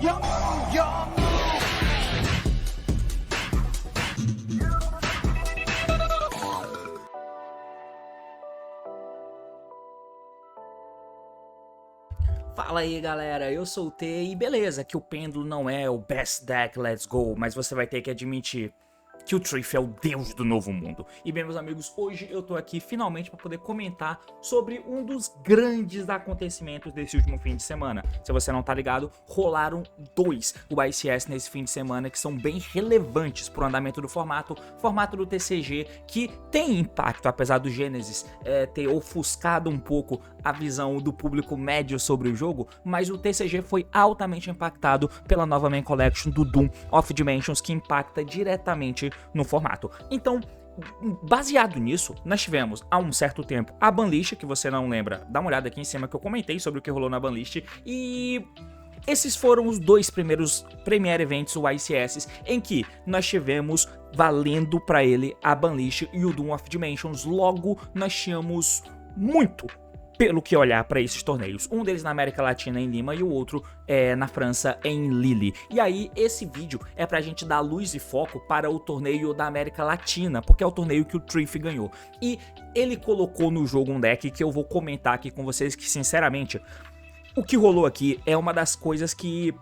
Fala aí galera, eu sou o T e beleza que o Pêndulo não é o best deck let's go, mas você vai ter que admitir que o Triff é o deus do novo mundo. E bem meus amigos, hoje eu tô aqui finalmente para poder comentar sobre um dos grandes acontecimentos desse último fim de semana. Se você não tá ligado, rolaram dois do ICS nesse fim de semana que são bem relevantes pro andamento do formato do TCG, que tem impacto, apesar do Genesis ter ofuscado um pouco a visão do público médio sobre o jogo, mas o TCG foi altamente impactado pela nova main collection do Doom of Dimensions, que impacta diretamente no formato. Então, baseado nisso, nós tivemos há um certo tempo a banlist, que você não lembra, dá uma olhada aqui em cima que eu comentei sobre o que rolou na banlist, e esses foram os dois primeiros Premier Events, o ICS, em que nós tivemos valendo para ele a banlist e o Doom of Dimensions. Logo, nós tínhamos muito pelo que olhar para esses torneios, um deles na América Latina em Lima e o outro na França em Lille. E aí esse vídeo é pra gente dar luz e foco para o torneio da América Latina, porque é o torneio que o Triff ganhou. E ele colocou no jogo um deck que eu vou comentar aqui com vocês, que sinceramente, o que rolou aqui é uma das coisas que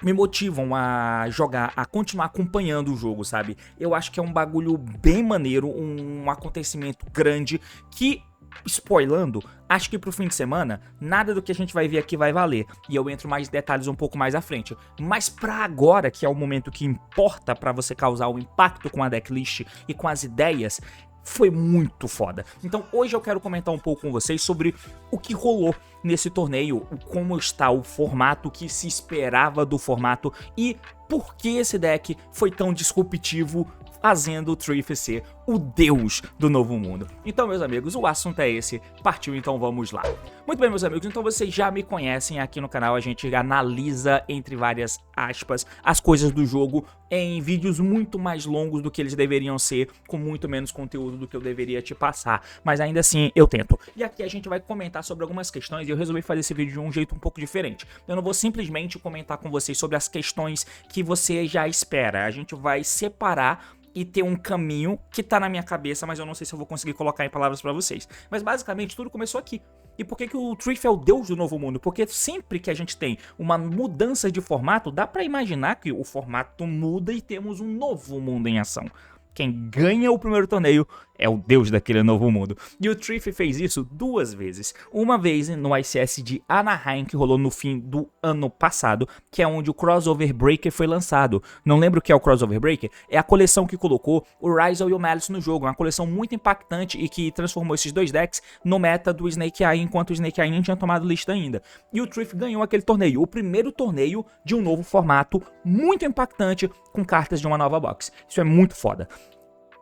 me motivam a jogar, a continuar acompanhando o jogo, sabe? Eu acho que é um bagulho bem maneiro, um acontecimento grande que, spoilando, acho que pro fim de semana, nada do que a gente vai ver aqui vai valer, e eu entro mais detalhes um pouco mais à frente. Mas pra agora, que é o momento que importa pra você causar o impacto com a decklist e com as ideias, foi muito foda. Então hoje eu quero comentar um pouco com vocês sobre o que rolou nesse torneio, como está o formato, que se esperava do formato e por que esse deck foi tão disruptivo, fazendo o Triff ser o deus do novo mundo. Então, meus amigos, o assunto é esse. Partiu, então vamos lá. Muito bem, meus amigos, então vocês já me conhecem, aqui no canal a gente analisa, entre várias aspas, as coisas do jogo em vídeos muito mais longos do que eles deveriam ser, com muito menos conteúdo do que eu deveria te passar, mas ainda assim eu tento. E aqui a gente vai comentar sobre algumas questões e eu resolvi fazer esse vídeo de um jeito um pouco diferente. Eu não vou simplesmente comentar com vocês sobre as questões que você já espera, a gente vai separar e ter um caminho que tá na minha cabeça, mas eu não sei se eu vou conseguir colocar em palavras pra vocês. Mas basicamente tudo começou aqui. E por que o Triff é o deus do novo mundo? Porque sempre que a gente tem uma mudança de formato, dá pra imaginar que o formato muda e temos um novo mundo em ação. Quem ganha o primeiro torneio é o deus daquele novo mundo. E o Triff fez isso duas vezes. Uma vez no ICS de Anaheim, que rolou no fim do ano passado, que é onde o Crossover Breaker foi lançado. Não lembro o que é o Crossover Breaker? É a coleção que colocou o Ryzel e o Malice no jogo. Uma coleção muito impactante e que transformou esses dois decks no meta do Snake Eye, enquanto o Snake Eye nem tinha tomado lista ainda. E o Triff ganhou aquele torneio, o primeiro torneio de um novo formato, muito impactante, com cartas de uma nova box. Isso é muito foda.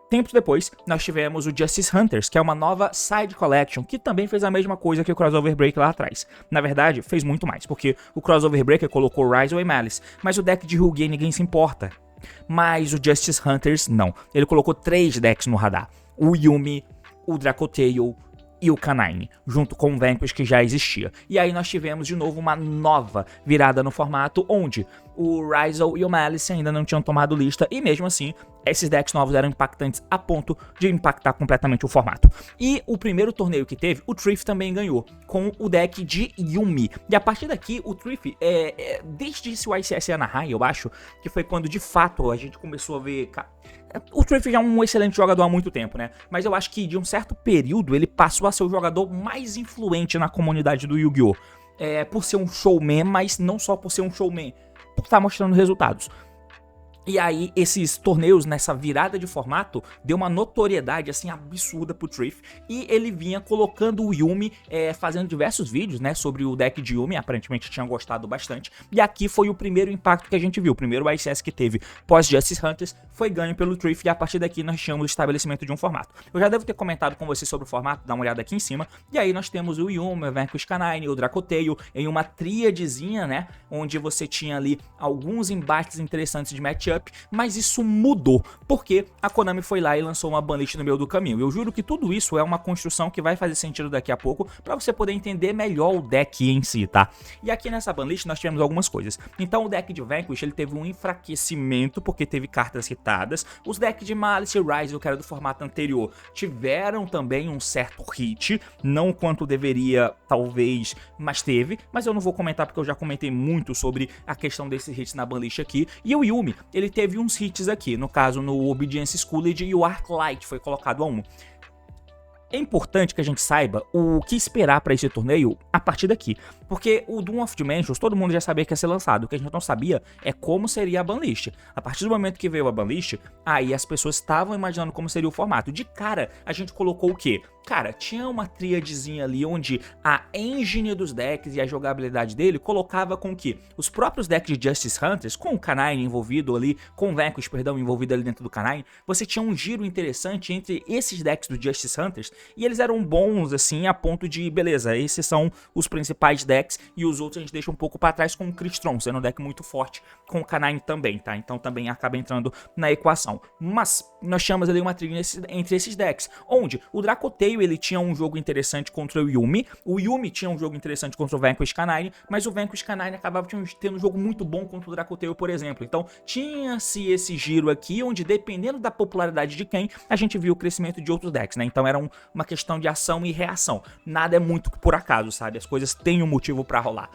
Tempos depois, nós tivemos o Justice Hunters, que é uma nova side collection, que também fez a mesma coisa que o Crossover Breaker lá atrás. Na verdade, fez muito mais, porque o Crossover Breaker colocou Ryzel e Malice, mas o deck de Rugi ninguém se importa. Mas o Justice Hunters, não. Ele colocou 3 decks no radar. O Yuumi, o Dracotale e o Canine, junto com o Vanquish que já existia. E aí nós tivemos de novo uma nova virada no formato, onde o Ryzel e o Malice ainda não tinham tomado lista, e mesmo assim, esses decks novos eram impactantes a ponto de impactar completamente o formato. E o primeiro torneio que teve, o Triff também ganhou, com o deck de Yuumi. E a partir daqui, o Triff, desde esse ICS Anaheim, eu acho, que foi quando de fato a gente começou a ver... O Triff já é um excelente jogador há muito tempo, né? Mas eu acho que de um certo período ele passou a ser o jogador mais influente na comunidade do Yu-Gi-Oh! Por ser um showman, mas não só por ser um showman, por estar mostrando resultados. E aí, esses torneios, nessa virada de formato, deu uma notoriedade, assim, absurda pro Triff. E ele vinha colocando o Yuumi, fazendo diversos vídeos, né, sobre o deck de Yuumi. Aparentemente tinha gostado bastante. E aqui foi o primeiro impacto que a gente viu. O primeiro ICS que teve pós-Justice Hunters foi ganho pelo Triff. E a partir daqui nós tínhamos o estabelecimento de um formato. Eu já devo ter comentado com vocês sobre o formato, dá uma olhada aqui em cima. E aí nós temos o Yuumi, o Vanquish Canine, o Dracotale, em uma tríadezinha, né, onde você tinha ali alguns embates interessantes de matchup. matchup, mas isso mudou, porque a Konami foi lá e lançou uma banlist no meio do caminho. Eu juro que tudo isso é uma construção que vai fazer sentido daqui a pouco, pra você poder entender melhor o deck em si, tá? E aqui nessa banlist nós tivemos algumas coisas. Então o deck de Vanquish, ele teve um enfraquecimento, porque teve cartas hitadas. Os decks de Malice e Rise, que era do formato anterior, tiveram também um certo hit, não quanto deveria, talvez, mas teve. Mas eu não vou comentar porque eu já comentei muito sobre a questão desses hits na banlist aqui. E o Yuumi, ele teve uns hits aqui, no caso no Obedience Schooled, e o Arclight foi colocado a 1. É importante que a gente saiba o que esperar para esse torneio a partir daqui, porque o Doom of Dimensions todo mundo já sabia que ia ser lançado, o que a gente não sabia é como seria a banlist. A partir do momento que veio a banlist, aí as pessoas estavam imaginando como seria o formato. De cara, a gente colocou o quê? Cara, tinha uma tríadezinha ali onde a engine dos decks e a jogabilidade dele colocava com que os próprios decks de Justice Hunters, com o Canine envolvido ali, com o Vanquish, perdão, envolvido ali dentro do Canine, você tinha um giro interessante entre esses decks do Justice Hunters, e eles eram bons, assim, a ponto de, beleza, esses são os principais decks, e os outros a gente deixa um pouco pra trás, com o Crystron sendo um deck muito forte, com o Canine também, tá? Então também acaba entrando na equação. Mas nós chamamos ali uma trilha entre esses decks, onde o Dracoteio, ele tinha um jogo interessante contra o Yuumi tinha um jogo interessante contra o Vanquish Canine, mas o Vanquish Canine acabava tendo um jogo muito bom contra o Dracoteio, por exemplo. Então tinha-se esse giro aqui, onde dependendo da popularidade de quem, a gente viu o crescimento de outros decks, né? Então era uma questão de ação e reação. Nada é muito por acaso, sabe? As coisas têm um motivo pra rolar.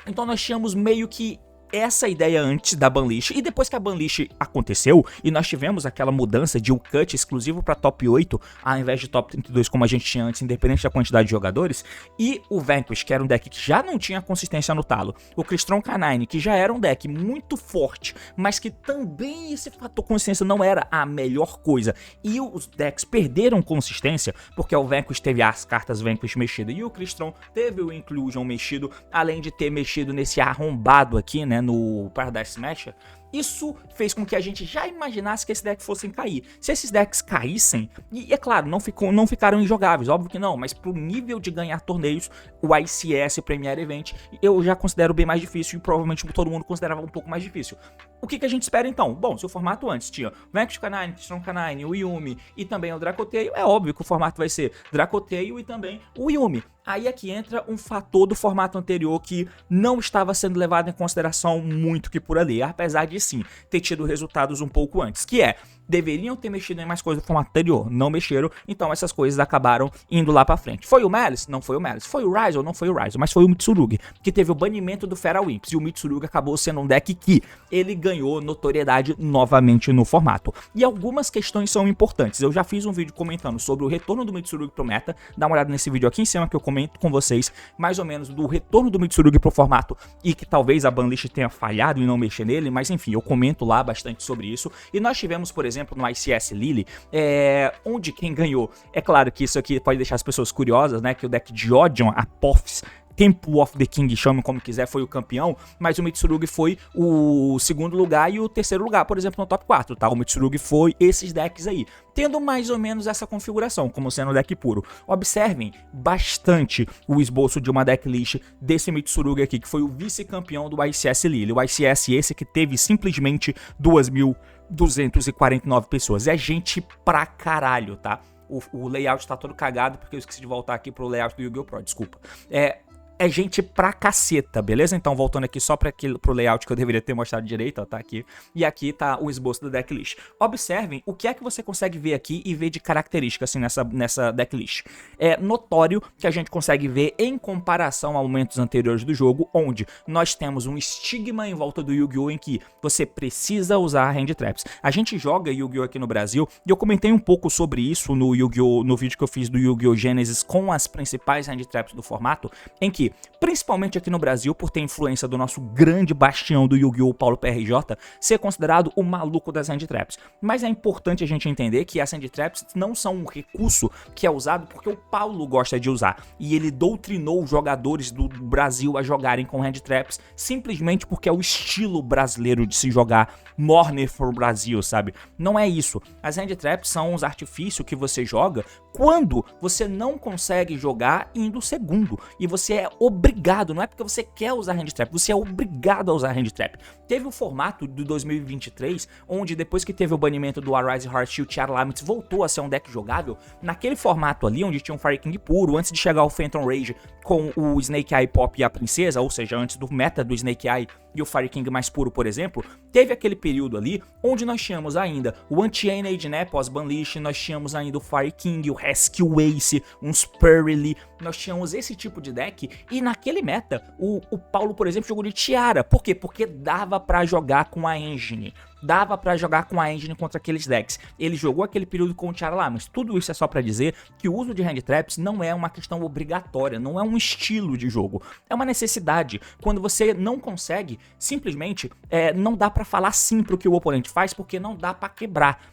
Então nós tínhamos meio que essa ideia antes da banlist, e depois que a banlist aconteceu e nós tivemos aquela mudança de um cut exclusivo para top 8 ao invés de top 32 como a gente tinha antes, independente da quantidade de jogadores, e o Vanquish, que era um deck que já não tinha consistência no talo, o Crystron Canine, que já era um deck muito forte, mas que também esse fator consistência não era a melhor coisa, e os decks perderam consistência, porque o Vanquish teve as cartas Vanquish mexidas e o Crystron teve o Inclusion mexido, além de ter mexido nesse arrombado aqui, né, no Paradise Smasher. Isso fez com que a gente já imaginasse que esse deck fossem cair. Se esses decks caíssem, e é claro, não ficaram injogáveis, óbvio que não, mas pro nível de ganhar torneios, o ICS Premier Event, eu já considero bem mais difícil, e provavelmente todo mundo considerava um pouco mais difícil. O que a gente espera então? Bom, se o formato antes tinha Vanquish Canine, Crystron Canine, o Yuumi e também o Dracoteio, é óbvio que o formato vai ser Dracoteio e também o Yuumi. Aí aqui entra um fator do formato anterior que não estava sendo levado em consideração muito que por ali, apesar de sim ter tido resultados um pouco antes, que é, deveriam ter mexido em mais coisas do formato anterior, não mexeram, então essas coisas acabaram indo lá pra frente. Foi o Malice? Não foi o Malice. Foi o Rise? Não foi o Rise, mas foi o Mitsurugi, que teve o banimento do Feral Imps, e o Mitsurugi acabou sendo um deck que ele ganhou notoriedade novamente no formato. E algumas questões são importantes, eu já fiz um vídeo comentando sobre o retorno do Mitsurugi pro meta, dá uma olhada nesse vídeo aqui em cima que eu comento com vocês, mais ou menos do retorno do Mitsurugi pro formato, e que talvez a banlist tenha falhado em não mexer nele, mas enfim, eu comento lá bastante sobre isso. E nós tivemos, por exemplo, no ICS Lily, onde quem ganhou, é claro que isso aqui pode deixar as pessoas curiosas, né, que o deck de Odion, Apophis, Temple of the King, chame como quiser, foi o campeão, mas o Mitsurugi foi o segundo lugar e o terceiro lugar, por exemplo, no top 4, tá? O Mitsurugi foi esses decks aí, tendo mais ou menos essa configuração, como sendo um deck puro. Observem bastante o esboço de uma decklist desse Mitsurugi aqui, que foi o vice-campeão do ICS Lily, o ICS esse que teve simplesmente 2.249 pessoas, é gente pra caralho, tá? O layout tá todo cagado, porque eu esqueci de voltar aqui pro layout do Yu-Gi-Oh! Pro, desculpa. É gente pra caceta, beleza? Então voltando aqui só pro layout que eu deveria ter mostrado direito, ó, tá aqui. E aqui tá o esboço da decklist. Observem o que é que você consegue ver aqui e ver de característica assim nessa decklist. É notório que a gente consegue ver em comparação a momentos anteriores do jogo, onde nós temos um estigma em volta do Yu-Gi-Oh! Em que você precisa usar hand traps. A gente joga Yu-Gi-Oh! Aqui no Brasil, e eu comentei um pouco sobre isso no Yu-Gi-Oh! No vídeo que eu fiz do Yu-Gi-Oh! Genesis com as principais hand traps do formato, em que principalmente aqui no Brasil, por ter influência do nosso grande bastião do Yu-Gi-Oh! Paulo PRJ, ser considerado o maluco das hand traps. Mas é importante a gente entender que as hand traps não são um recurso que é usado porque o Paulo gosta de usar. E ele doutrinou os jogadores do Brasil a jogarem com hand traps simplesmente porque é o estilo brasileiro de se jogar Morner for Brasil, sabe? Não é isso. As hand traps são os artifícios que você joga quando você não consegue jogar indo segundo, e você é obrigado, não é porque você quer usar hand trap, você é obrigado a usar hand trap. Teve o formato do 2023, onde depois que teve o banimento do Arise Heart e o Tiara Laments voltou a ser um deck jogável, naquele formato ali, onde tinha um Fire King puro, antes de chegar o Phantom Rage com o Snake Eye Pop e a Princesa, ou seja, antes do meta do Snake Eye e o Fire King mais puro, por exemplo, teve aquele período ali, onde nós tínhamos ainda o Unchained, né, pós-Banlish, nós tínhamos ainda o Fire King, o Rescue Ace, um Spurly, nós tínhamos esse tipo de deck, e naquele meta, o Paulo, por exemplo, jogou de Tiara. Por quê? Porque dava pra jogar com a engine. Dava pra jogar com a engine contra aqueles decks. Ele jogou aquele período com o Tiara lá, mas tudo isso é só pra dizer que o uso de hand traps não é uma questão obrigatória, não é um estilo de jogo, é uma necessidade. Quando você não consegue, simplesmente não dá pra falar sim pro que o oponente faz, porque não dá pra quebrar.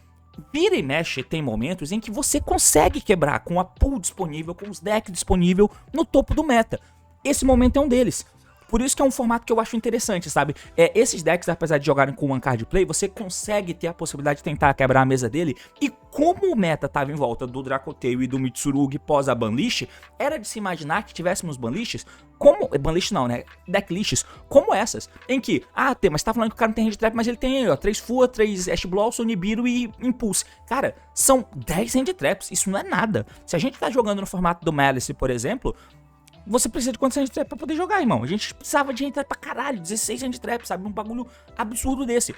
Vira e mexe tem momentos em que você consegue quebrar com a pool disponível, com os decks disponíveis no topo do meta. Esse momento é um deles. Por isso que é um formato que eu acho interessante, sabe? Esses decks, apesar de jogarem com one card play, você consegue ter a possibilidade de tentar quebrar a mesa dele. E como o meta estava em volta do Dracotale e do Mitsurugi pós a Banlish, era de se imaginar que tivéssemos Banlishes como... Banlish não, né? Decklists como essas. Em que, mas tá falando que o cara não tem hand trap, mas ele tem aí, ó, 3 Fua, 3 Ash Blossom, Nibiru e Impulse. Cara, são 10 hand traps, isso não é nada. Se a gente tá jogando no formato do Malice, por exemplo... Você precisa de quantos hand trap pra poder jogar, irmão? A gente precisava de hand trap pra caralho, 16 hand trap, sabe? Um bagulho absurdo desse.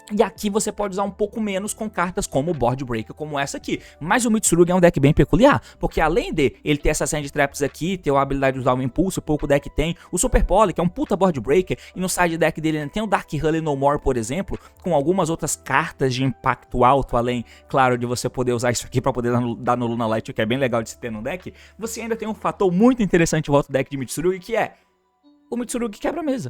E aqui você pode usar um pouco menos com cartas como o Board Breaker, como essa aqui. Mas o Mitsurugi é um deck bem peculiar, porque além de ele ter essas hand traps aqui, ter a habilidade de usar o Impulso, pouco deck tem, o Super Poly, que é um puta Board Breaker, e no side deck dele tem o Dark Hully No More, por exemplo, com algumas outras cartas de impacto alto, além, claro, de você poder usar isso aqui pra poder dar no Luna Light, o que é bem legal de se ter no deck. Você ainda tem um fator muito interessante em volta do deck de Mitsurugi, que é o Mitsurugi quebra a mesa.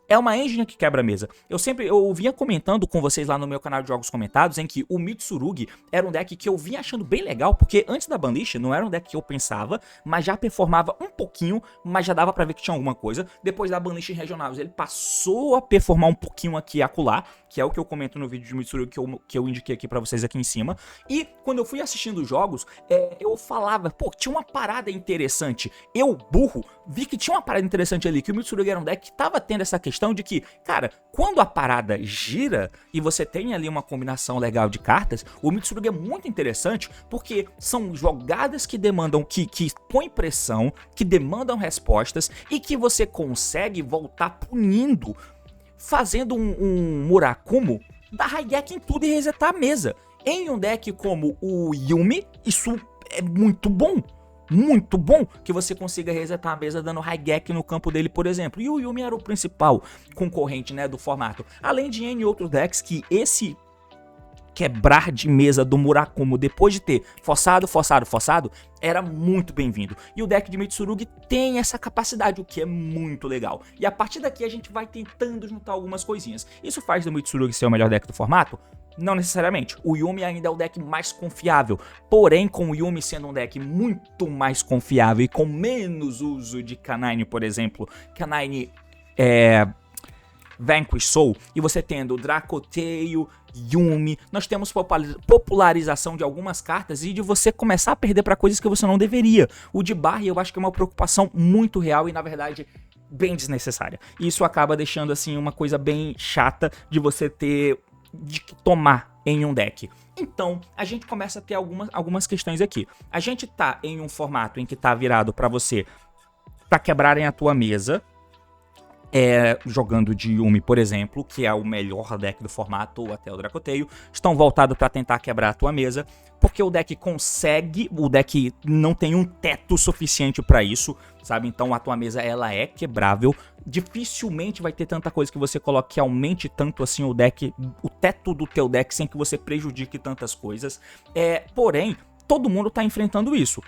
É uma engine que quebra a mesa. Eu vinha comentando com vocês lá no meu canal de jogos comentados em que o Mitsurugi era um deck que eu vinha achando bem legal, porque antes da Banlish não era um deck que eu pensava, mas já performava um pouquinho, mas já dava pra ver que tinha alguma coisa. Depois da Banlish Regionals, ele passou a performar um pouquinho aqui e acolá, que é o que eu comento no vídeo de Mitsurugi que eu indiquei aqui pra vocês aqui em cima. E quando eu fui assistindo os jogos, eu falava, pô, tinha uma parada interessante. Eu, burro, vi que tinha uma parada interessante ali, que o Mitsurugi era um deck que tava tendo essa questão de que, cara, quando a parada gira e você tem ali uma combinação legal de cartas, o Mitsurugi é muito interessante porque são jogadas que demandam, que põem pressão, que demandam respostas e que você consegue voltar punindo, fazendo um Murakumo da Raigeki em tudo e resetar a mesa. Em um deck como o Yuumi, isso é muito bom. Muito bom que você consiga resetar a mesa dando Raigeki no campo dele, por exemplo. E o Yuumi era o principal concorrente, né, do formato. Além de N outros decks que esse quebrar de mesa do Murakumo depois de ter forçado, era muito bem-vindo. E o deck de Mitsurugi tem essa capacidade, o que é muito legal. E a partir daqui a gente vai tentando juntar algumas coisinhas. Isso faz do Mitsurugi ser o melhor deck do formato? Não necessariamente. O Yuumi ainda é o deck mais confiável. Porém, com o Yuumi sendo um deck muito mais confiável e com menos uso de Canine, por exemplo, Canine Vanquish Soul, e você tendo Dracotale, Yuumi, nós temos popularização de algumas cartas e de você começar a perder para coisas que você não deveria. O de Barry eu acho que é uma preocupação muito real e na verdade bem desnecessária. E isso acaba deixando assim uma coisa bem chata de você ter de tomar em um deck. Então, a gente começa a ter algumas questões aqui. A gente tá em um formato em que tá virado para você, para quebrarem a tua mesa, jogando de Yuumi, por exemplo, que é o melhor deck do formato, ou até o Dracotale, estão voltados para tentar quebrar a tua mesa, porque o deck não tem um teto suficiente para isso, sabe? Então a tua mesa ela é quebrável, dificilmente vai ter tanta coisa que você coloque que aumente tanto assim o teto do teu deck sem que você prejudique tantas coisas. Porém, todo mundo tá enfrentando isso,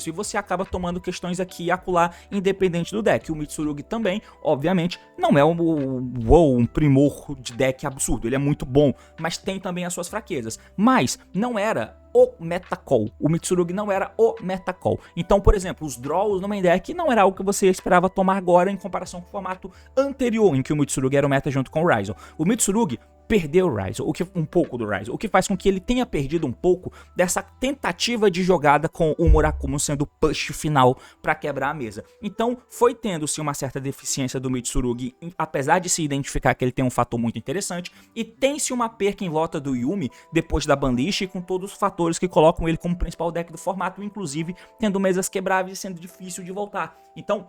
e você acaba tomando questões aqui e acolá, independente do deck. O Mitsurugi também, obviamente, não é um primor de deck absurdo, ele é muito bom, mas tem também as suas fraquezas. Mas não era o metacall, o Mitsurugi não era o metacall. Então, por exemplo, os draws no main deck não era algo que você esperava tomar agora em comparação com o formato anterior, em que o Mitsurugi era o meta junto com o Ryzen. O Mitsurugi perder o Ryze, um pouco do Ryze, o que faz com que ele tenha perdido um pouco dessa tentativa de jogada com o Murakumo sendo o push final para quebrar a mesa. Então foi tendo-se uma certa deficiência do Mitsurugi, apesar de se identificar que ele tem um fator muito interessante, e tem-se uma perca em volta do Yumi depois da Banlish, com todos os fatores que colocam ele como principal deck do formato, inclusive tendo mesas quebráveis e sendo difícil de voltar. Então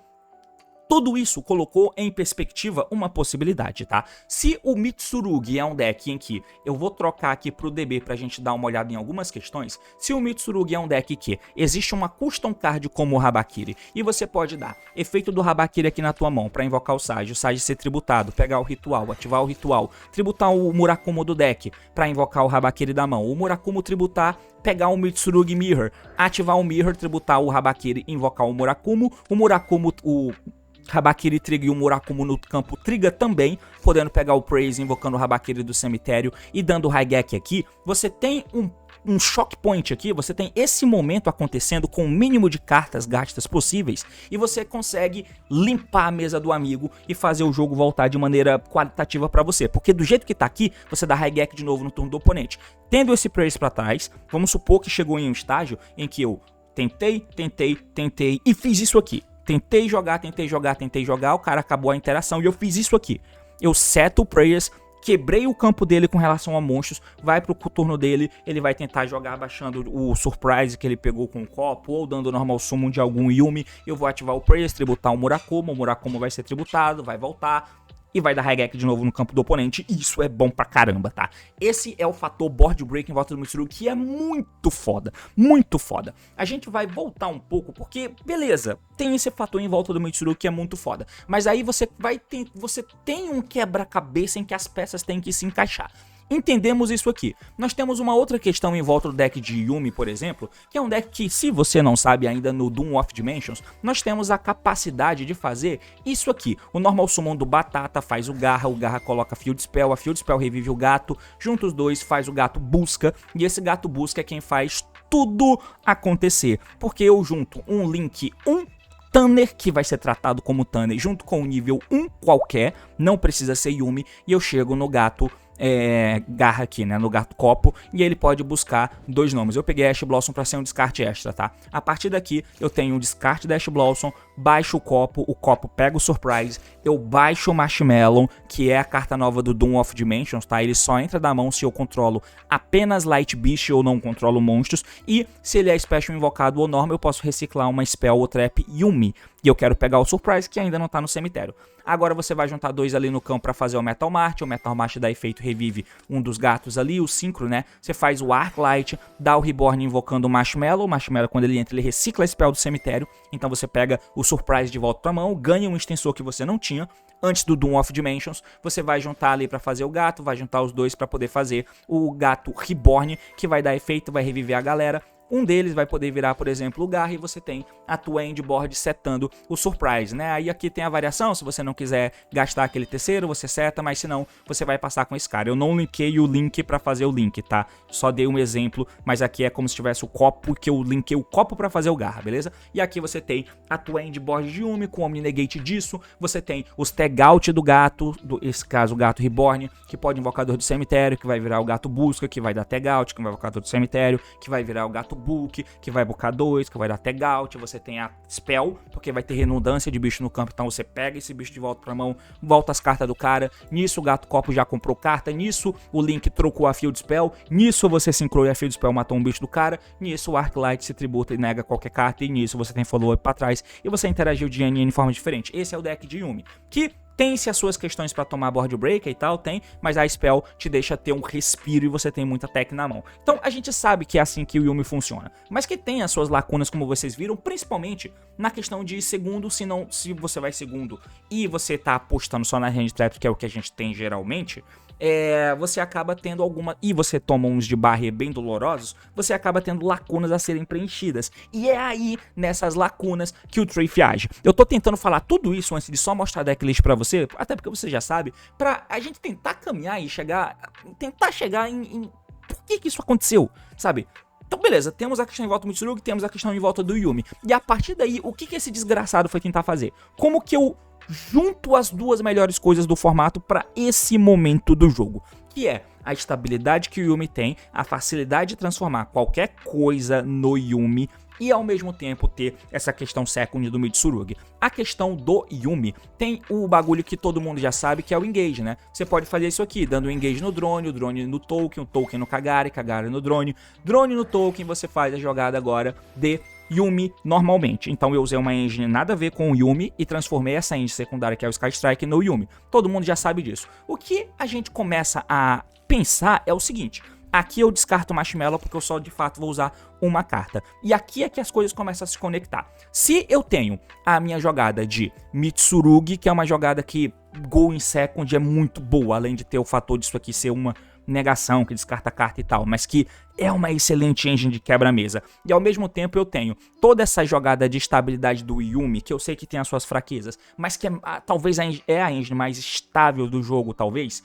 tudo isso colocou em perspectiva uma possibilidade, tá? Se o Mitsurugi é um deck em que eu vou trocar aqui pro DB pra gente dar uma olhada em algumas questões, se o Mitsurugi é um deck que existe uma custom card como o Habakiri, e você pode dar efeito do Habakiri aqui na tua mão pra invocar o Sage ser tributado, pegar o ritual, ativar o ritual, tributar o Murakumo do deck pra invocar o Habakiri da mão, o Murakumo tributar, pegar o Mitsurugi Mirror, ativar o Mirror, tributar o Habakiri, invocar o Murakumo, o Habakiri triga e o Murakumo no campo triga também, podendo pegar o Praise, invocando o Habakiri do cemitério e dando o Raigeki aqui. Você tem um shock point aqui, você tem esse momento acontecendo com o mínimo de cartas gastas possíveis e você consegue limpar a mesa do amigo e fazer o jogo voltar de maneira qualitativa pra você, porque do jeito que tá aqui, você dá Raigeki de novo no turno do oponente. Tendo esse Praise pra trás, vamos supor que chegou em um estágio em que eu tentei e fiz isso aqui. Tentei jogar, o cara acabou a interação e eu fiz isso aqui. Eu seto o Prayers, quebrei o campo dele com relação a monstros, vai pro turno dele, ele vai tentar jogar baixando o Surprise que ele pegou com o copo, ou dando normal summon de algum Yumi, eu vou ativar o Prayers, tributar o Murakumo vai ser tributado, vai voltar e vai dar Raigeki de novo no campo do oponente. Isso é bom pra caramba, tá? Esse é o fator board break em volta do Mitsurugi, que é muito foda, muito foda. A gente vai voltar um pouco, porque, beleza, tem esse fator em volta do Mitsurugi que é muito foda, mas aí você tem um quebra-cabeça em que as peças têm que se encaixar. Entendemos isso aqui. Nós temos uma outra questão em volta do deck de Yumi, por exemplo, que é um deck que, se você não sabe ainda, no Doom of Dimensions, nós temos a capacidade de fazer isso aqui. O Normal Summon do Batata faz o Garra coloca a Field Spell revive o gato, junta os dois, faz o gato busca, e esse gato busca é quem faz tudo acontecer, porque eu junto um Link 1, Tanner, que vai ser tratado como Tanner, junto com o nível 1 qualquer, não precisa ser Yumi, e eu chego no gato Garra aqui, né, no gato copo, e ele pode buscar dois nomes. Eu peguei Ash Blossom para ser um descarte extra, tá? A partir daqui eu tenho um descarte da Ash Blossom, baixo o copo pega o Surprise, eu baixo o Marshmallow, que é a carta nova do Doom of Dimensions, tá? Ele só entra da mão se eu controlo apenas Light Beast ou não controlo monstros, e se ele é Special invocado ou normal, eu posso reciclar uma Spell ou Trap Yumi, e eu quero pegar o Surprise, que ainda não tá no cemitério. Agora você vai juntar dois ali no campo para fazer o Metal Mart dá efeito revive um dos gatos ali, o Synchro, né? Você faz o Arclight, dá o Reborn invocando o Marshmallow, quando ele entra ele recicla a spell do cemitério, então você pega o Surprise de volta pra mão, ganha um extensor que você não tinha antes do Doom of Dimensions, você vai juntar ali pra fazer o gato, vai juntar os dois pra poder fazer o gato Reborn, que vai dar efeito, vai reviver a galera. Um deles vai poder virar, por exemplo, o Garra, e você tem a tua endboard setando o Surprise, né? Aí aqui tem a variação, se você não quiser gastar aquele terceiro, você seta, mas se não, você vai passar com esse cara. Eu não linkei o link pra fazer o link, tá? Só dei um exemplo, mas aqui é como se tivesse o copo, que eu linkei o copo pra fazer o Garra, beleza? E aqui você tem a tua endboard de Yumi, com o Omni-Negate disso, você tem os tag out do gato, esse caso o gato Reborn, que pode invocador do cemitério, que vai virar o gato Busca, que vai dar tag out, que vai invocador do cemitério, que vai virar o gato Book, que vai buscar 2, que vai dar tag out, você tem a Spell, porque vai ter redundância de bicho no campo, então você pega esse bicho de volta pra mão, volta as cartas do cara, nisso o gato copo já comprou carta, nisso o Link trocou a Field Spell, nisso você sincrou e a Field Spell matou um bicho do cara, nisso o Arclight se tributa e nega qualquer carta, e nisso você tem follow-up pra trás, e você interagiu de NN em forma diferente. Esse é o deck de Yumi, que tem-se as suas questões pra tomar board break e tal, tem, mas a Spell te deixa ter um respiro e você tem muita tech na mão. Então a gente sabe que é assim que o Yumi funciona, mas que tem as suas lacunas, como vocês viram, principalmente na questão de segundo, se você vai segundo e você tá apostando só na hand trap, que é o que a gente tem geralmente, você acaba tendo e você toma uns de barre bem dolorosos, você acaba tendo lacunas a serem preenchidas, e é aí, nessas lacunas, que o Triff age. Eu tô tentando falar tudo isso antes de só mostrar a decklist pra você, até porque você já sabe, pra a gente tentar caminhar e tentar chegar em por que isso aconteceu, sabe? Então beleza, temos a questão em volta do Mitsurugi, temos a questão em volta do Yumi, e a partir daí, o que esse desgraçado foi tentar fazer? Como que eu junto as duas melhores coisas do formato para esse momento do jogo? que é a estabilidade que o Yuumi tem, a facilidade de transformar qualquer coisa no Yuumi e ao mesmo tempo ter essa questão second do Mitsurugi. A questão do Yuumi tem o bagulho que todo mundo já sabe, que é o engage, né? Você pode fazer isso aqui, dando o engage no drone, o drone no token, o token no Kagari, Kagari no drone, drone no token, você faz a jogada agora de Yuumi normalmente. Então eu usei uma engine nada a ver com o Yuumi e transformei essa engine secundária, que é o Sky Strike, no Yuumi. Todo mundo já sabe disso. O que a gente começa a pensar é o seguinte: aqui eu descarto o Marshmallow porque eu só de fato vou usar uma carta. E aqui é que as coisas começam a se conectar. Se eu tenho a minha jogada de Mitsurugi, que é uma jogada que Go in Second é muito boa, além de ter o fator disso aqui ser uma negação, que descarta a carta e tal, mas que é uma excelente engine de quebra-mesa. E ao mesmo tempo eu tenho toda essa jogada de estabilidade do Yuumi, que eu sei que tem as suas fraquezas, mas que talvez é a engine mais estável do jogo, talvez.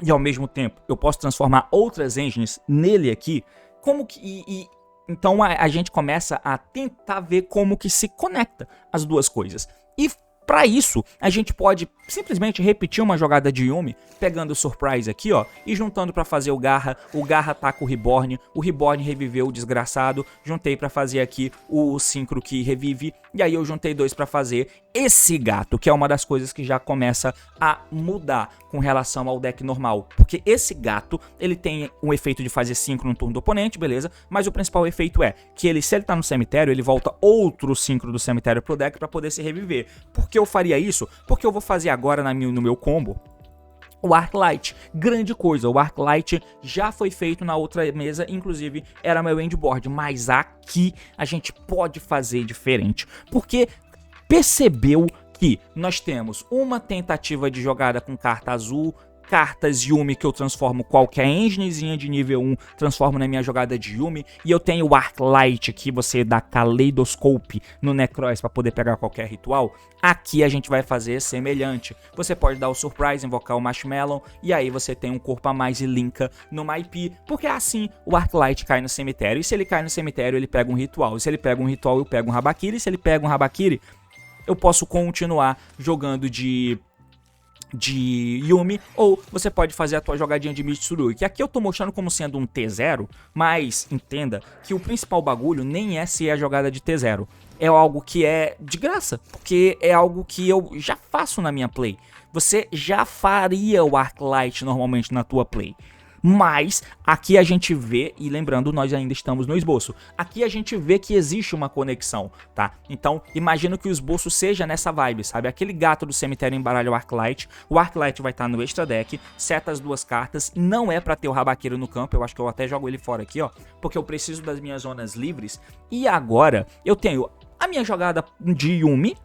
E ao mesmo tempo eu posso transformar outras engines nele aqui, como que... então a gente começa a tentar ver como que se conecta as duas coisas. E para isso, a gente pode simplesmente repetir uma jogada de Yuumi, pegando o Surprise aqui, ó, e juntando para fazer o Garra ataca o Reborn reviveu o desgraçado, juntei para fazer aqui o Synchro que revive, e aí eu juntei dois para fazer esse gato, que é uma das coisas que já começa a mudar com relação ao deck normal, porque esse gato, ele tem um efeito de fazer Synchro no turno do oponente, beleza, mas o principal efeito é que se ele tá no cemitério, ele volta outro Synchro do cemitério pro deck para poder se reviver. Por que eu faria isso? Porque eu vou fazer agora no meu combo o Arclight. Grande coisa, o Arclight já foi feito na outra mesa, inclusive era meu endboard, mas aqui a gente pode fazer diferente, porque percebeu que nós temos uma tentativa de jogada com carta azul, cartas Yuumi que eu transformo qualquer enginezinha de nível 1, transformo na minha jogada de Yuumi, e eu tenho o Arclight que você dá Kaleidoscope no Necroz para poder pegar qualquer ritual. Aqui a gente vai fazer semelhante. Você pode dar o Surprise, invocar o Marshmallow, e aí você tem um corpo a mais e linka no MyP, porque assim o Arclight cai no cemitério, e se ele cai no cemitério ele pega um ritual, e se ele pega um ritual eu pego um Habakiri, e se ele pega um Habakiri eu posso continuar jogando de Yuumi, ou você pode fazer a tua jogadinha de Mitsurugi, que aqui eu tô mostrando como sendo um T0, mas entenda que o principal bagulho nem é se é a jogada de T0, é algo que é de graça, porque é algo que eu já faço na minha play. Você já faria o Arclight normalmente na tua play. Mas aqui a gente vê, e lembrando, nós ainda estamos no esboço, aqui a gente vê que existe uma conexão, tá? Então, imagino que o esboço seja nessa vibe, sabe? Aquele gato do cemitério embaralha o Arclight vai estar no extra deck, seta as duas cartas, não é pra ter o Rabaqueiro no campo, eu acho que eu até jogo ele fora aqui, ó, porque eu preciso das minhas zonas livres, e agora eu tenho a minha jogada de Yuumi,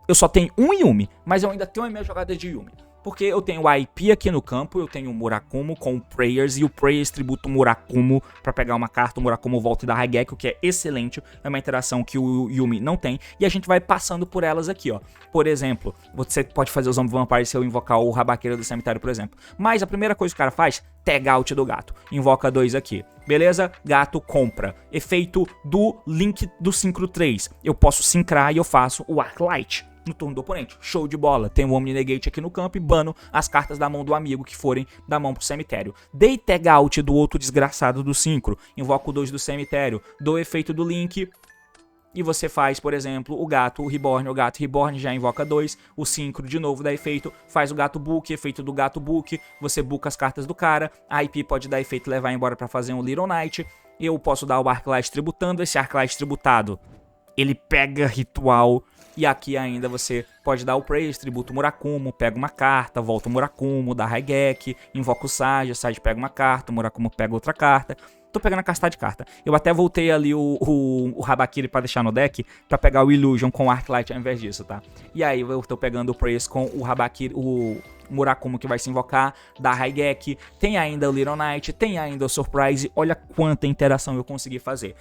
eu só tenho um Yuumi, mas eu ainda tenho a minha jogada de Yuumi. Porque eu tenho o IP aqui no campo, eu tenho o Murakumo com o Prayers, e o Prayers tributa o Murakumo pra pegar uma carta, o Murakumo volta e dá Raigeki, o que é excelente, é uma interação que o Yuumi não tem, e a gente vai passando por elas aqui, ó. Por exemplo, você pode fazer o Zombie Vampire se eu invocar o Rabaqueiro do cemitério, por exemplo. Mas a primeira coisa que o cara faz, tag out do gato, invoca dois aqui. Beleza? Gato compra. Efeito do Link do Synchro 3. Eu posso sincrar e eu faço o Arclight no turno do oponente. Show de bola. Tem o Omni Negate aqui no campo e bano as cartas da mão do amigo que forem da mão pro cemitério. Dei tag out do outro desgraçado do Synchro. Invoco 2 do cemitério. Dou efeito do Link. E você faz, por exemplo, o gato Reborn já invoca 2, o Synchro de novo dá efeito, faz o gato book, efeito do gato book, você buca as cartas do cara, a IP pode dar efeito e levar embora pra fazer um Little Knight, eu posso dar o Arclight tributando, esse Arclight tributado, ele pega ritual, e aqui ainda você pode dar o Praise, tributa o Murakumo, pega uma carta, volta o Murakumo, dá Raigeki, invoca o Sage pega uma carta, o Murakumo pega outra carta. Tô pegando a castar de carta. Eu até voltei ali o Habakiri pra deixar no deck, pra pegar o Illusion com o Arclight ao invés disso, tá? E aí eu tô pegando o Praise com o Habakiri, o Murakumo que vai se invocar, da Raigeki, tem ainda o Little Knight, tem ainda o Surprise, olha quanta interação eu consegui fazer.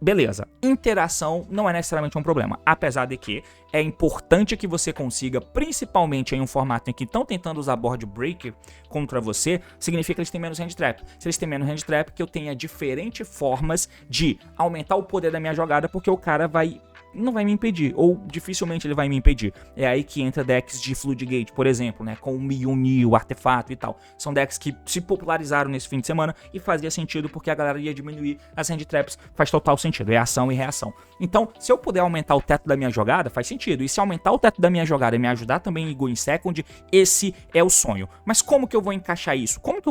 Beleza, interação não é necessariamente um problema, apesar de que é importante que você consiga, principalmente em um formato em que estão tentando usar board break contra você, significa que eles têm menos hand trap. Se eles têm menos hand trap, que eu tenha diferentes formas de aumentar o poder da minha jogada, porque o cara vai não vai me impedir, ou dificilmente ele vai me impedir. É aí que entra decks de Floodgate, por exemplo, né, com o Miyuni, o Artefato e tal. São decks que se popularizaram nesse fim de semana e fazia sentido porque a galera ia diminuir as hand traps, faz total sentido, é ação e reação. Então, se eu puder aumentar o teto da minha jogada, faz sentido, e se aumentar o teto da minha jogada e me ajudar também em Go in Second, esse é o sonho. Mas como que eu vou encaixar isso? Como que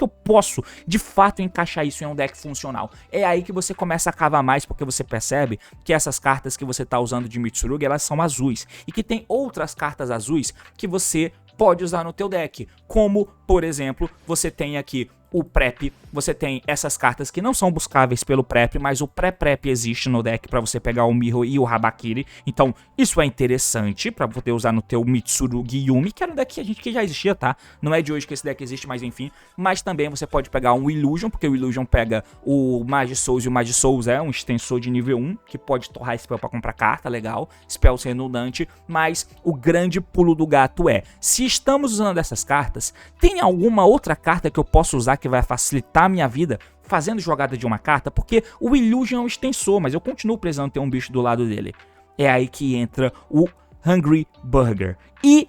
eu posso, de fato, encaixar isso em um deck funcional? É aí que você começa a cavar mais, porque você percebe que essas cartas que você está usando de Mitsurugi, elas são azuis. E que tem outras cartas azuis que você pode usar no teu deck. Como, por exemplo, você tem aqui o Prep, você tem essas cartas que não são buscáveis pelo Prep, mas o Pré-Prep existe no deck para você pegar o Miho e o Habakiri, então isso é interessante para poder usar no teu Mitsurugi Yumi, que era um deck que já existia, tá? Não é de hoje que esse deck existe, mas enfim, mas também você pode pegar um Illusion, porque o Illusion pega o Magisouls e o Magisouls é um extensor de nível 1, que pode torrar spell para comprar carta, legal, spell redundante, mas o grande pulo do gato é, se estamos usando essas cartas, tem alguma outra carta que eu posso usar que vai facilitar a minha vida fazendo jogada de uma carta, porque o Illusion é um extensor, mas eu continuo precisando ter um bicho do lado dele. É aí que entra o Hungry Burger e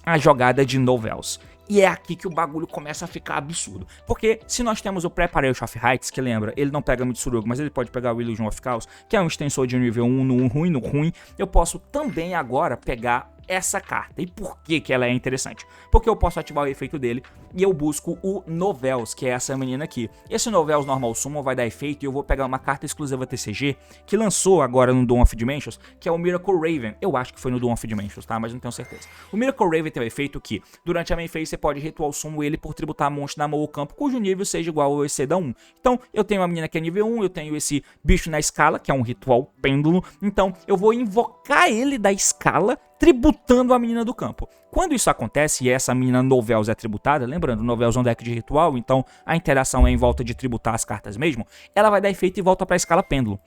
a jogada de Novels. E é aqui que o bagulho começa a ficar absurdo. Porque se nós temos o Preparation of Heights, que lembra, ele não pega Mitsurugi, mas ele pode pegar o Illusion of Chaos, que é um extensor de nível 1 no ruim, eu posso também agora pegar essa carta. E por que ela é interessante? Porque eu posso ativar o efeito dele e eu busco o Novels, que é essa menina aqui. Esse Novels Normal Summon vai dar efeito e eu vou pegar uma carta exclusiva TCG que lançou agora no Dawn of Dimensions, que é o Miracle Raven. Eu acho que foi no Dawn of Dimensions, tá? Mas não tenho certeza. O Miracle Raven tem o efeito que, durante a main phase, você pode Ritual Summon ele por tributar monstro na mão ou campo, cujo nível seja igual ao EC da 1. Então, eu tenho a menina que é nível 1, eu tenho esse bicho na escala, que é um Ritual Pêndulo. Então, eu vou invocar ele da escala, tributando a menina do campo. Quando isso acontece e essa menina Novels é tributada, lembrando, Novels é um deck de ritual, então a interação é em volta de tributar as cartas mesmo, ela vai dar efeito e volta para a escala pêndulo.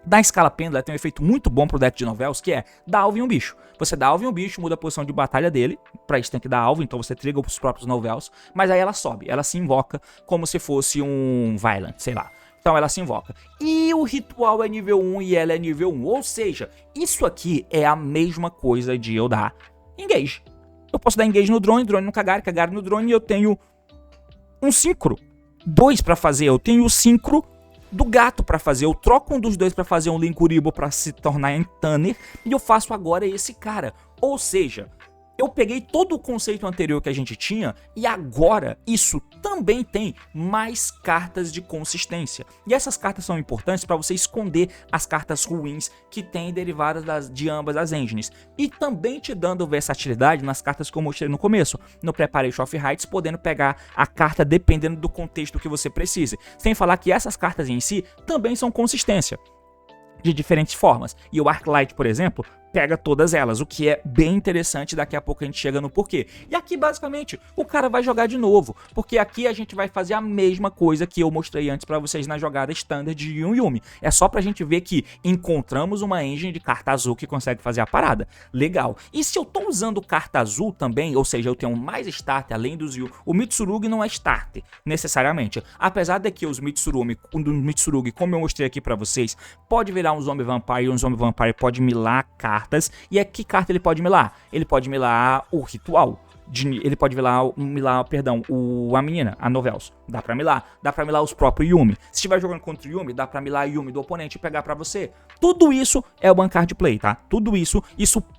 Da escala pêndulo, ela tem um efeito muito bom pro deck de Novels, que é dar alvo em um bicho. Você dá alvo em um bicho, muda a posição de batalha dele, pra isso tem que dar alvo, então você triga os próprios Novels, mas aí ela sobe, ela se invoca como se fosse um Violent, sei lá. Então ela se invoca. E o ritual é nível 1 e ela é nível 1. Ou seja, isso aqui é a mesma coisa de eu dar engage. Eu posso dar engage no drone no Kagari, Kagari no drone, e eu tenho um Synchro. 2 pra fazer. Eu tenho o Synchro do gato pra fazer. Eu troco um dos dois pra fazer um Linkuribo pra se tornar em Tanner. E eu faço agora esse cara. Ou seja, eu peguei todo o conceito anterior que a gente tinha e agora isso também tem mais cartas de consistência. E essas cartas são importantes para você esconder as cartas ruins que tem derivadas de ambas as engines. E também te dando versatilidade nas cartas que eu mostrei no começo, no Preparation of Heights, podendo pegar a carta dependendo do contexto que você precise. Sem falar que essas cartas em si também são consistência de diferentes formas. E o Arclight, por exemplo, pega todas elas, o que é bem interessante, daqui a pouco a gente chega no porquê. E aqui, basicamente, o cara vai jogar de novo, porque aqui a gente vai fazer a mesma coisa que eu mostrei antes pra vocês na jogada standard de Yumi. É só pra gente ver que encontramos uma engine de carta azul que consegue fazer a parada. Legal. E se eu tô usando carta azul também, ou seja, eu tenho mais start além dos Yu, o Mitsurugi não é start, necessariamente. Apesar de que os Mitsurugi, como eu mostrei aqui pra vocês, pode virar um Zombie Vampire, e um Zombie Vampire pode milar cartas. E que carta ele pode milar? Ele pode milar o ritual. Ele pode milar, perdão, a menina, a Novels. Dá pra milar os próprios Yumi. Se estiver jogando contra o Yumi, dá pra milar Yumi do oponente e pegar pra você. Tudo isso é o Bancard Play, tá? Tudo isso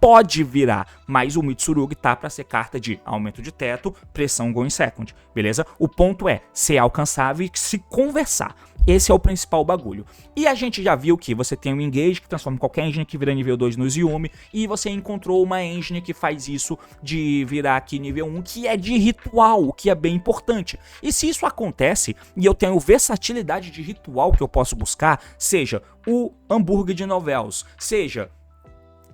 pode virar. Mas o Mitsurugi tá pra ser carta de aumento de teto, pressão Go in Second, beleza? O ponto é ser alcançável e se conversar. Esse é o principal bagulho. E a gente já viu que você tem um Engage que transforma qualquer engine que vira nível 2 nos Yumi. E você encontrou uma engine que faz isso de virar aqui nível 1, que é de ritual, o que é bem importante. E se isso acontece, e eu tenho versatilidade de ritual que eu posso buscar, seja o hambúrguer de Novels, seja...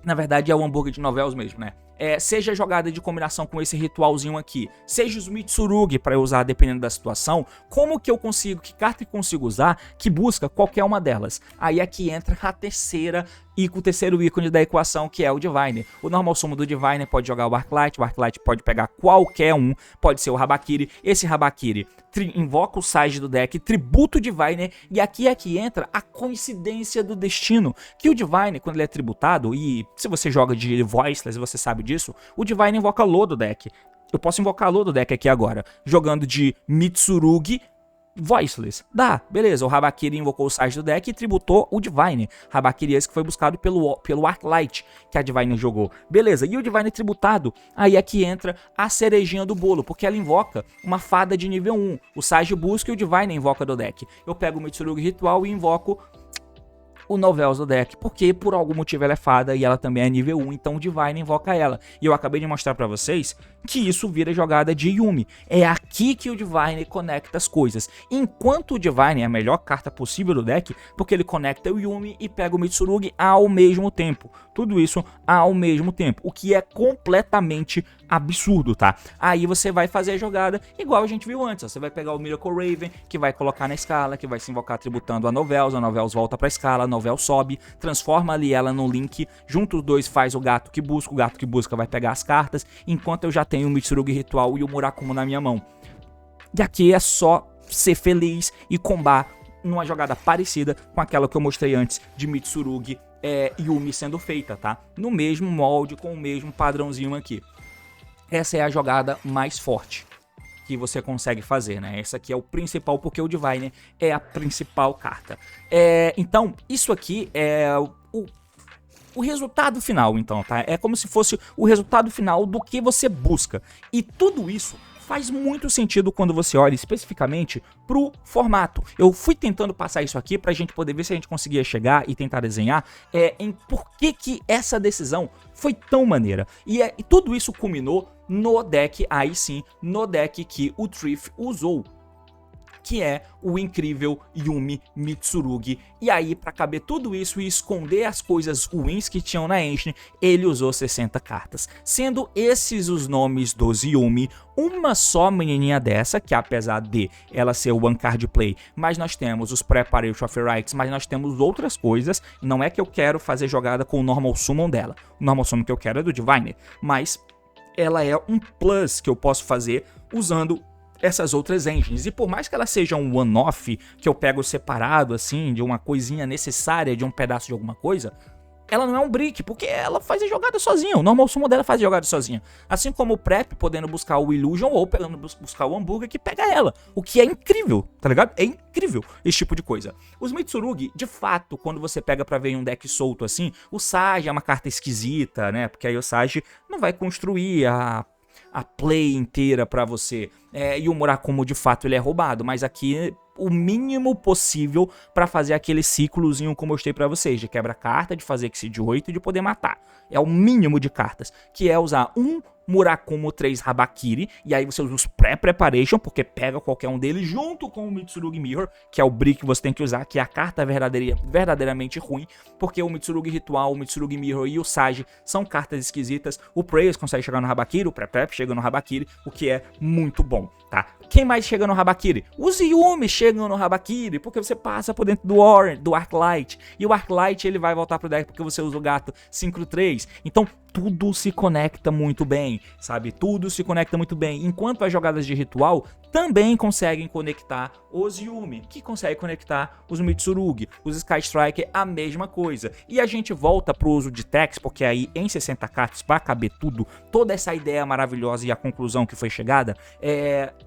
Na verdade é o hambúrguer de Novels mesmo, né? seja jogada de combinação com esse ritualzinho aqui, seja os Mitsurugi para eu usar dependendo da situação, como que eu consigo, que carta eu consigo usar que busca qualquer uma delas? Aí aqui entra a terceira e com o terceiro ícone da equação, que é o Diviner. O normal summon do Diviner pode jogar o Arclight pode pegar qualquer um, pode ser o Habakiri. Esse Habakiri invoca o Sage do deck, tributa o Diviner, e aqui é que entra a coincidência do destino, que o Diviner, quando ele é tributado, e se você joga de Voiceless, você sabe disso, o Diviner invoca Lo do deck. Eu posso invocar Lo do deck aqui agora, jogando de Mitsurugi, Voiceless. Dá, beleza, o Habakiri invocou o Sage do deck e tributou o Diviner. Habakiri esse que foi buscado pelo Arclight que a Diviner jogou. Beleza, e o Diviner tributado, aí é que entra a cerejinha do bolo, porque ela invoca uma fada de nível 1. O Sage busca e o Diviner invoca do deck. Eu pego o Mitsurugi Ritual e invoco o Novels do deck, porque por algum motivo ela é fada e ela também é nível 1, então o Divine invoca ela. E eu acabei de mostrar pra vocês que isso vira jogada de Yuumi. É aqui que o Divine conecta as coisas. Enquanto o Divine é a melhor carta possível do deck, porque ele conecta o Yuumi e pega o Mitsurugi ao mesmo tempo. Tudo isso ao mesmo tempo, o que é completamente absurdo, tá? Aí você vai fazer a jogada igual a gente viu antes. Você vai pegar o Miracle Raven, que vai colocar na escala, que vai se invocar tributando a Novels volta pra escala, a Novels sobe, transforma ali ela no link, junto os dois faz o gato que busca vai pegar as cartas, enquanto eu já tenho o Mitsurugi Ritual e o Murakumo na minha mão. E aqui é só ser feliz e combar numa jogada parecida com aquela que eu mostrei antes de Mitsurugi Yuumi sendo feita, tá? No mesmo molde, com o mesmo padrãozinho aqui. Essa é a jogada mais forte que você consegue fazer, né? Essa aqui é o principal, porque o Diviner é a principal carta. Então, isso aqui é o resultado final, então, tá? É como se fosse o resultado final do que você busca. E tudo isso faz muito sentido quando você olha especificamente pro formato. Eu fui tentando passar isso aqui pra gente poder ver se a gente conseguia chegar e tentar desenhar em por que essa decisão foi tão maneira. E tudo isso culminou no deck, aí sim, no deck que o Triff usou, que é o incrível Yuumi Mitsurugi. E aí, para caber tudo isso e esconder as coisas ruins que tinham na engine, ele usou 60 cartas. Sendo esses os nomes dos Yuumi, uma só menininha dessa, que apesar de ela ser o One Card Play, mas nós temos os Preparation of Rites, mas nós temos outras coisas. Não é que eu quero fazer jogada com o Normal Summon dela. O Normal Summon que eu quero é do Diviner, mas ela é um plus que eu posso fazer usando essas outras engines. E por mais que ela seja um one-off, que eu pego separado, assim, de uma coisinha necessária, de um pedaço de alguma coisa, ela não é um brick, porque ela faz a jogada sozinha. O normal summon dela faz a jogada sozinha. Assim como o Prep, podendo buscar o Illusion, ou pegando buscar o Hambúrguer, que pega ela. O que é incrível, tá ligado? É incrível esse tipo de coisa. Os Mitsurugi, de fato, quando você pega pra ver em um deck solto assim, o Sage é uma carta esquisita, né? Porque aí o Sage não vai construir a play inteira pra você. E o Murakumo, de fato, ele é roubado, mas aqui o mínimo possível pra fazer aquele ciclozinho que eu mostrei pra vocês, de quebra-carta, de fazer Exceed 8 e de poder matar. É o mínimo de cartas, que é usar um Murakumo 3 Habakiri, e aí você usa os Pré-Preparation, porque pega qualquer um deles, junto com o Mitsurugi Mirror, que é o brick que você tem que usar, que é a carta verdadeiramente ruim, porque o Mitsurugi Ritual, o Mitsurugi Mirror e o Sage são cartas esquisitas. O Prayers consegue chegar no Habakiri, o Prep chega no Habakiri, o que é muito bom, tá? Quem mais chega no Habakiri? Os Yuumi chegam no Habakiri, porque você passa por dentro do Arclight, e o Arclight ele vai voltar pro deck porque você usa o gato Synchro 3, então tudo se conecta muito bem, sabe? Tudo se conecta muito bem. Enquanto as jogadas de ritual também conseguem conectar os Yuumi, que conseguem conectar os Mitsurugi, os Sky Striker, a mesma coisa. E a gente volta pro uso de Tex, porque aí em 60 cartas, para caber tudo, toda essa ideia maravilhosa e a conclusão que foi chegada,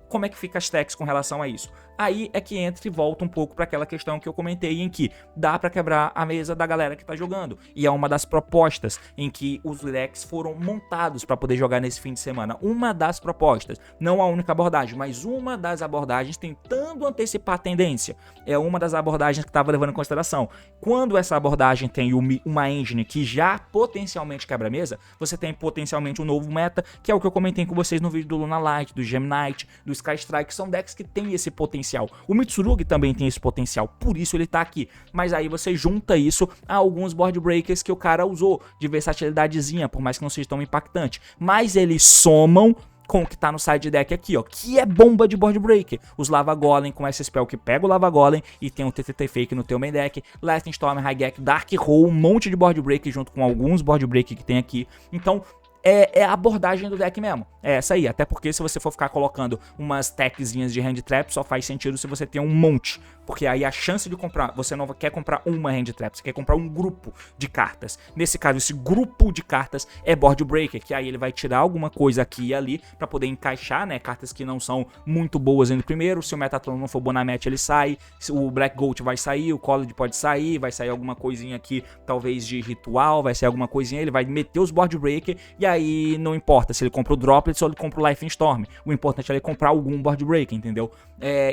como é que fica as Tex com relação a isso? Aí é que entra e volta um pouco para aquela questão que eu comentei, em que dá para quebrar a mesa da galera que tá jogando. E é uma das propostas em que os decks foram montados para poder jogar nesse fim de semana. Uma das propostas, não a única abordagem, mas uma das abordagens tentando antecipar a tendência. É uma das abordagens que estava levando em consideração. Quando essa abordagem tem uma engine que já potencialmente quebra a mesa, você tem potencialmente um novo meta, que é o que eu comentei com vocês no vídeo do Luna Light, do Gem Knight, do Sky Strike, são decks que tem esse potencial. O Mitsurugi também tem esse potencial, por isso ele tá aqui. Mas aí você junta isso a alguns board breakers que o cara usou, de versatilidadezinha, por mais que não seja tão impactante. Mas eles somam com o que tá no side deck aqui, ó, que é bomba de board breaker. Os Lava Golem com esse spell que pega o Lava Golem e tem um TTT Fake no teu main deck, Lasting Storm, Raigek, Dark Hole, um monte de board breaker junto com alguns board breaker que tem aqui. Então, é a abordagem do deck mesmo. É essa aí, até porque se você for ficar colocando umas techzinhas de hand trap, só faz sentido se você tem um monte. Porque aí a chance de comprar, você não quer comprar uma hand trap, você quer comprar um grupo de cartas. Nesse caso, esse grupo de cartas é board breaker, que aí ele vai tirar alguma coisa aqui e ali pra poder encaixar, né, cartas que não são muito boas no primeiro. Se o Metatron não for bom na match, ele sai. O Black Gold vai sair, o College pode sair, vai sair alguma coisinha aqui, talvez de ritual, vai sair alguma coisinha, ele vai meter os board breaker e aí não importa se ele compra o Droplets ou ele compra o Life in Storm. O importante é ele comprar algum board breaker, entendeu?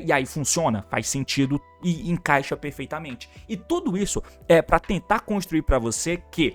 E aí funciona, faz sentido e encaixa perfeitamente. E tudo isso é pra tentar construir pra você que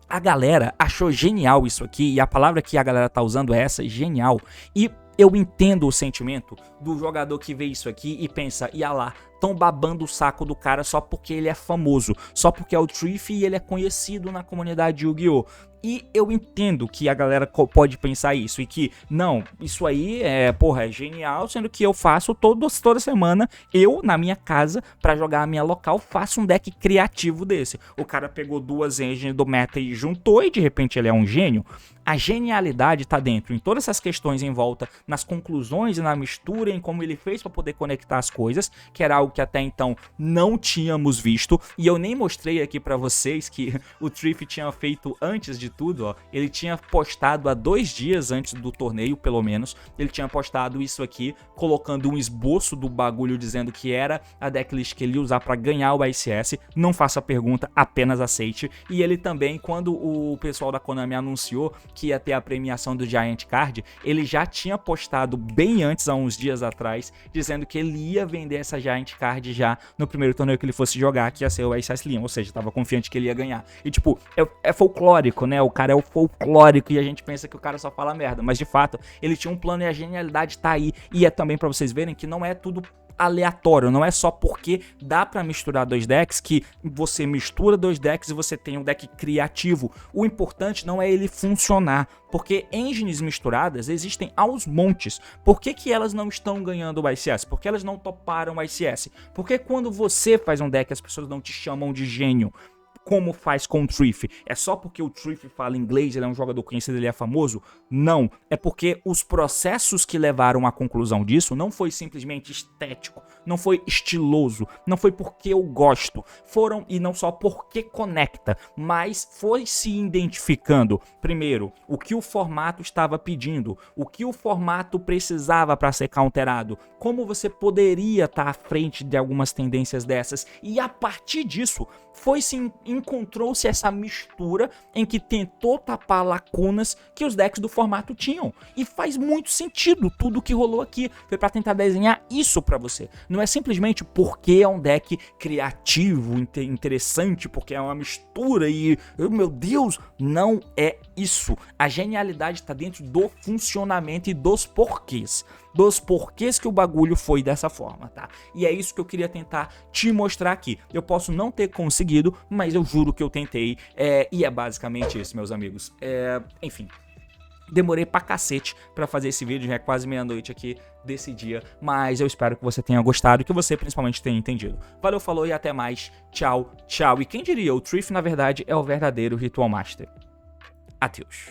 a galera achou genial isso aqui, e a palavra que a galera tá usando é essa, genial. E eu entendo o sentimento do jogador que vê isso aqui e pensa, ia lá, tão babando o saco do cara só porque ele é famoso, só porque é o Triff e ele é conhecido na comunidade Yu-Gi-Oh! E eu entendo que a galera pode pensar isso e que, não, isso aí é genial, sendo que eu faço toda semana, eu, na minha casa, pra jogar a minha local, faço um deck criativo desse. O cara pegou duas engines do meta e juntou e de repente ele é um gênio. A genialidade tá dentro, em todas essas questões em volta, nas conclusões e na mistura, em como ele fez pra poder conectar as coisas, que era algo que até então não tínhamos visto. E eu nem mostrei aqui pra vocês que o Triff tinha feito antes de tudo, ó. Ele tinha postado há 2 dias antes do torneio, pelo menos, ele tinha postado isso aqui, colocando um esboço do bagulho dizendo que era a decklist que ele ia usar pra ganhar o ICS. Não faça pergunta, apenas aceite. E ele também, quando o pessoal da Konami anunciou que ia ter a premiação do Giant Card, ele já tinha postado bem antes, há uns dias atrás, dizendo que ele ia vender essa Giant Card já no primeiro torneio que ele fosse jogar, que ia ser o ICS Leon, ou seja, tava confiante que ele ia ganhar. E tipo, é folclórico, né? O cara é o folclórico e a gente pensa que o cara só fala merda, mas de fato, ele tinha um plano e a genialidade tá aí. E é também pra vocês verem que não é tudo aleatório, não é só porque dá pra misturar 2 decks que você mistura 2 decks e você tem um deck criativo. O importante não é ele funcionar, porque engines misturadas existem aos montes. Por que que elas não estão ganhando o ICS? Porque elas não toparam o ICS? Porque quando você faz um deck as pessoas não te chamam de gênio, como faz com o Triff? É só porque o Triff fala inglês, ele é um jogador conhecido, ele é famoso? Não, é porque os processos que levaram à conclusão disso não foi simplesmente estético, não foi estiloso, não foi porque eu gosto, foram, e não só porque conecta, mas foi se identificando, primeiro, o que o formato estava pedindo, o que o formato precisava para ser counterado, como você poderia estar à frente de algumas tendências dessas, e a partir disso, encontrou-se essa mistura em que tentou tapar lacunas que os decks do formato tinham. E faz muito sentido tudo que rolou aqui. Foi para tentar desenhar isso para você. Não é simplesmente porque é um deck criativo, interessante, porque é uma mistura e... meu Deus! Não é isso. A genialidade está dentro do funcionamento e dos porquês. Dos porquês que o bagulho foi dessa forma, tá? E é isso que eu queria tentar te mostrar aqui. Eu posso não ter conseguido, mas eu juro que eu tentei. E é basicamente isso, meus amigos. Enfim. Demorei pra cacete pra fazer esse vídeo, já é quase meia-noite aqui desse dia, mas eu espero que você tenha gostado e que você principalmente tenha entendido. Valeu, falou e até mais. Tchau, tchau. E quem diria, o Triff na verdade é o verdadeiro Ritual Master. Adeus.